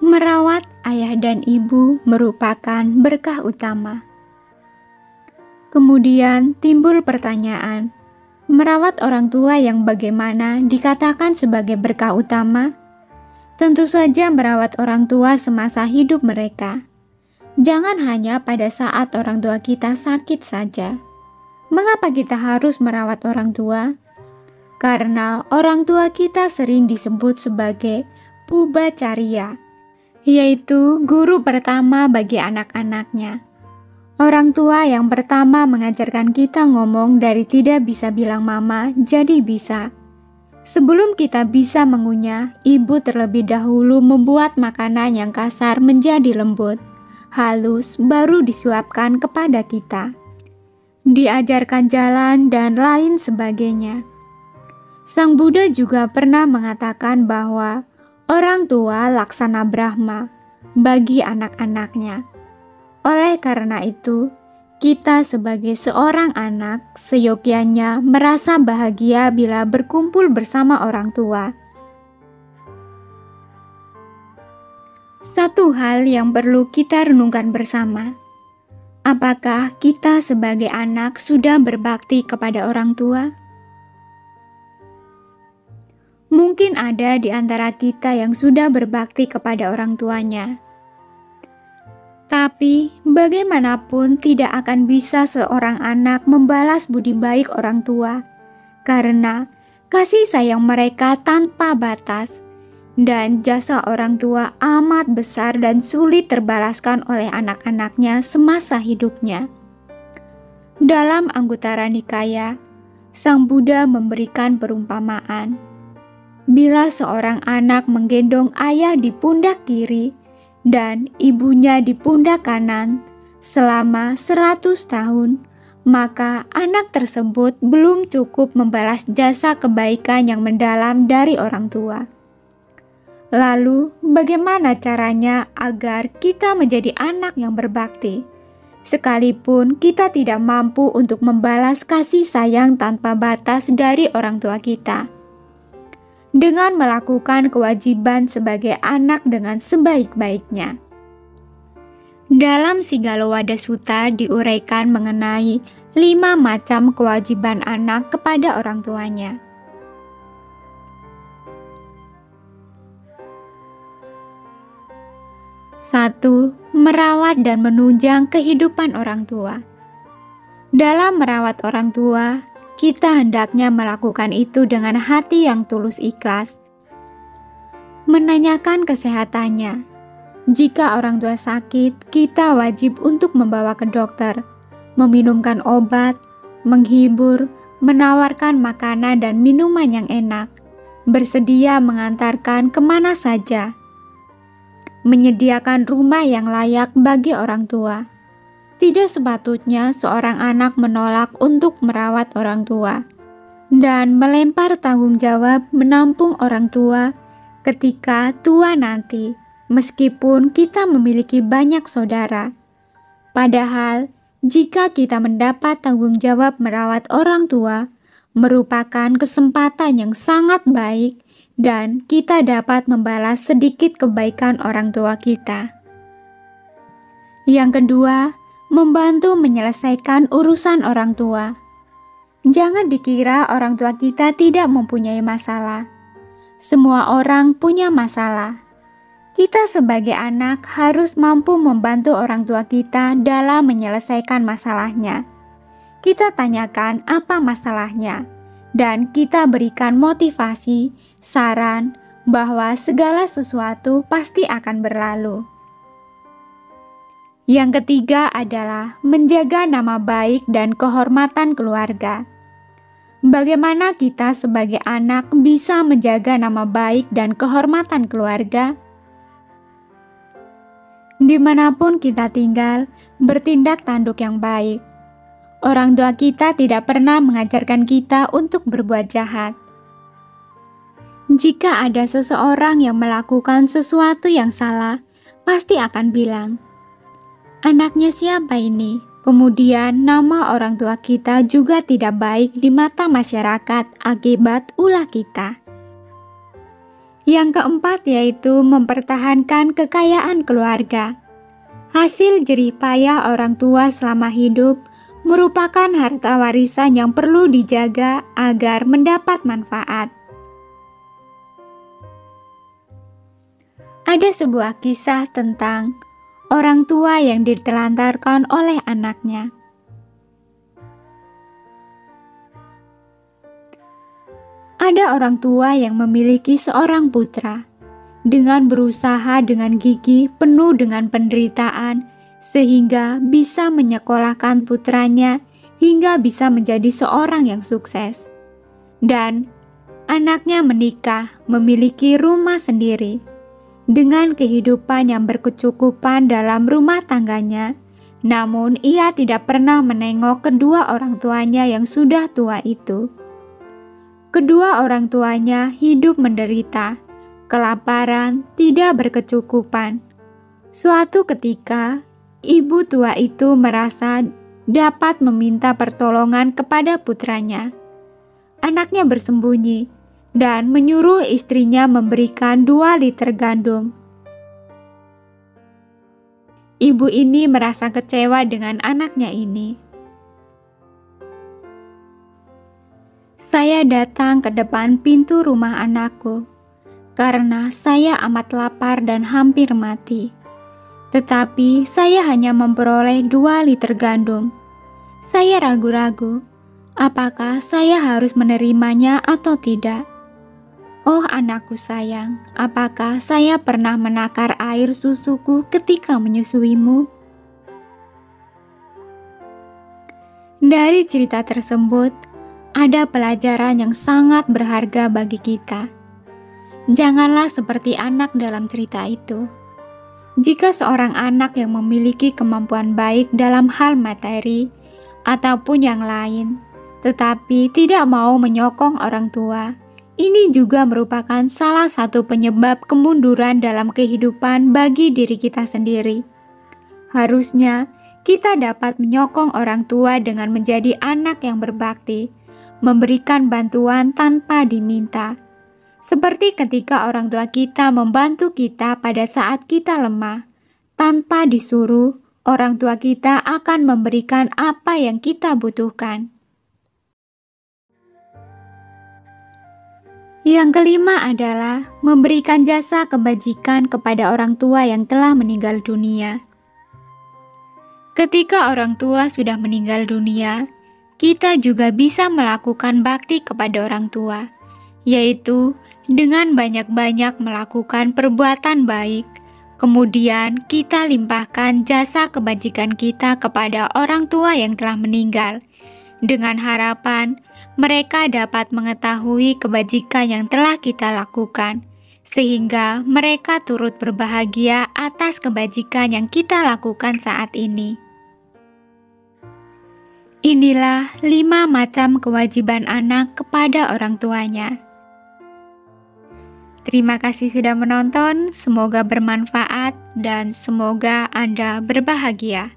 Merawat ayah dan ibu merupakan berkah utama. Kemudian timbul pertanyaan, merawat orang tua yang bagaimana dikatakan sebagai berkah utama? Tentu saja merawat orang tua semasa hidup mereka. Jangan hanya pada saat orang tua kita sakit saja. Mengapa kita harus merawat orang tua? Karena orang tua kita sering disebut sebagai pubacarya, yaitu guru pertama bagi anak-anaknya. Orang tua yang pertama mengajarkan kita ngomong dari tidak bisa bilang mama jadi bisa. Sebelum kita bisa mengunyah, ibu terlebih dahulu membuat makanan yang kasar menjadi lembut, halus, baru disuapkan kepada kita. Diajarkan jalan dan lain sebagainya. Sang Buddha juga pernah mengatakan bahwa orang tua laksana Brahma bagi anak-anaknya. Oleh karena itu, kita sebagai seorang anak seyogyanya merasa bahagia bila berkumpul bersama orang tua. Satu hal yang perlu kita renungkan bersama, apakah kita sebagai anak sudah berbakti kepada orang tua? Mungkin ada di antara kita yang sudah berbakti kepada orang tuanya. Tapi bagaimanapun tidak akan bisa seorang anak membalas budi baik orang tua, karena kasih sayang mereka tanpa batas, dan jasa orang tua amat besar dan sulit terbalaskan oleh anak-anaknya semasa hidupnya. Dalam Anguttara Nikaya, Sang Buddha memberikan perumpamaan. Bila seorang anak menggendong ayah di pundak kiri dan ibunya di pundak kanan selama 100 tahun, maka anak tersebut belum cukup membalas jasa kebaikan yang mendalam dari orang tua. Lalu, bagaimana caranya agar kita menjadi anak yang berbakti? Sekalipun kita tidak mampu untuk membalas kasih sayang tanpa batas dari orang tua kita. Dengan melakukan kewajiban sebagai anak dengan sebaik-baiknya. Dalam Siggalowada Sutta diuraikan mengenai 5 macam kewajiban anak kepada orang tuanya. Satu, merawat dan menunjang kehidupan orang tua. Dalam merawat orang tua, kita hendaknya melakukan itu dengan hati yang tulus ikhlas. Menanyakan kesehatannya. Jika orang tua sakit, kita wajib untuk membawa ke dokter, meminumkan obat, menghibur, menawarkan makanan dan minuman yang enak, bersedia mengantarkan kemana saja, menyediakan rumah yang layak bagi orang tua. Tidak sepatutnya seorang anak menolak untuk merawat orang tua dan melempar tanggung jawab menampung orang tua ketika tua nanti, meskipun kita memiliki banyak saudara. Padahal, jika kita mendapat tanggung jawab merawat orang tua, merupakan kesempatan yang sangat baik dan kita dapat membalas sedikit kebaikan orang tua kita. Yang kedua, membantu menyelesaikan urusan orang tua. Jangan dikira orang tua kita tidak mempunyai masalah. Semua orang punya masalah. Kita sebagai anak harus mampu membantu orang tua kita dalam menyelesaikan masalahnya. Kita tanyakan apa masalahnya, dan kita berikan motivasi, saran, bahwa segala sesuatu pasti akan berlalu. Yang ketiga adalah menjaga nama baik dan kehormatan keluarga. Bagaimana kita sebagai anak bisa menjaga nama baik dan kehormatan keluarga? Dimanapun kita tinggal, bertindak tanduk yang baik. Orang tua kita tidak pernah mengajarkan kita untuk berbuat jahat. Jika ada seseorang yang melakukan sesuatu yang salah, pasti akan bilang, "Anaknya siapa ini?" Kemudian nama orang tua kita juga tidak baik di mata masyarakat akibat ulah kita. Yang keempat yaitu mempertahankan kekayaan keluarga. Hasil jerih payah orang tua selama hidup merupakan harta warisan yang perlu dijaga agar mendapat manfaat. Ada sebuah kisah tentang orang tua yang ditelantarkan oleh anaknya. Ada orang tua yang memiliki seorang putra. Dengan berusaha dengan gigih penuh dengan penderitaan, sehingga bisa menyekolahkan putranya hingga bisa menjadi seorang yang sukses. Dan anaknya menikah, memiliki rumah sendiri. Dengan kehidupan yang berkecukupan dalam rumah tangganya, namun ia tidak pernah menengok kedua orang tuanya yang sudah tua itu. Kedua orang tuanya hidup menderita, kelaparan, tidak berkecukupan. Suatu ketika, ibu tua itu merasa dapat meminta pertolongan kepada putranya. Anaknya bersembunyi dan menyuruh istrinya memberikan 2 liter gandum. Ibu ini merasa kecewa dengan anaknya ini. Saya datang ke depan pintu rumah anakku karena saya amat lapar dan hampir mati. Tetapi saya hanya memperoleh 2 liter gandum. Saya ragu-ragu, apakah saya harus menerimanya atau tidak? Oh anakku sayang, apakah saya pernah menakar air susuku ketika menyusuimu? Dari cerita tersebut, ada pelajaran yang sangat berharga bagi kita. Janganlah seperti anak dalam cerita itu. Jika seorang anak yang memiliki kemampuan baik dalam hal materi ataupun yang lain, tetapi tidak mau menyokong orang tua, ini juga merupakan salah satu penyebab kemunduran dalam kehidupan bagi diri kita sendiri. Harusnya kita dapat menyokong orang tua dengan menjadi anak yang berbakti, memberikan bantuan tanpa diminta. Seperti ketika orang tua kita membantu kita pada saat kita lemah, tanpa disuruh, orang tua kita akan memberikan apa yang kita butuhkan. Yang kelima adalah memberikan jasa kebajikan kepada orang tua yang telah meninggal dunia. Ketika orang tua sudah meninggal dunia, kita juga bisa melakukan bakti kepada orang tua, yaitu dengan banyak-banyak melakukan perbuatan baik. Kemudian kita limpahkan jasa kebajikan kita kepada orang tua yang telah meninggal, dengan harapan mereka dapat mengetahui kebajikan yang telah kita lakukan, sehingga mereka turut berbahagia atas kebajikan yang kita lakukan saat ini. Inilah 5 macam kewajiban anak kepada orang tuanya. Terima kasih sudah menonton, semoga bermanfaat dan semoga Anda berbahagia.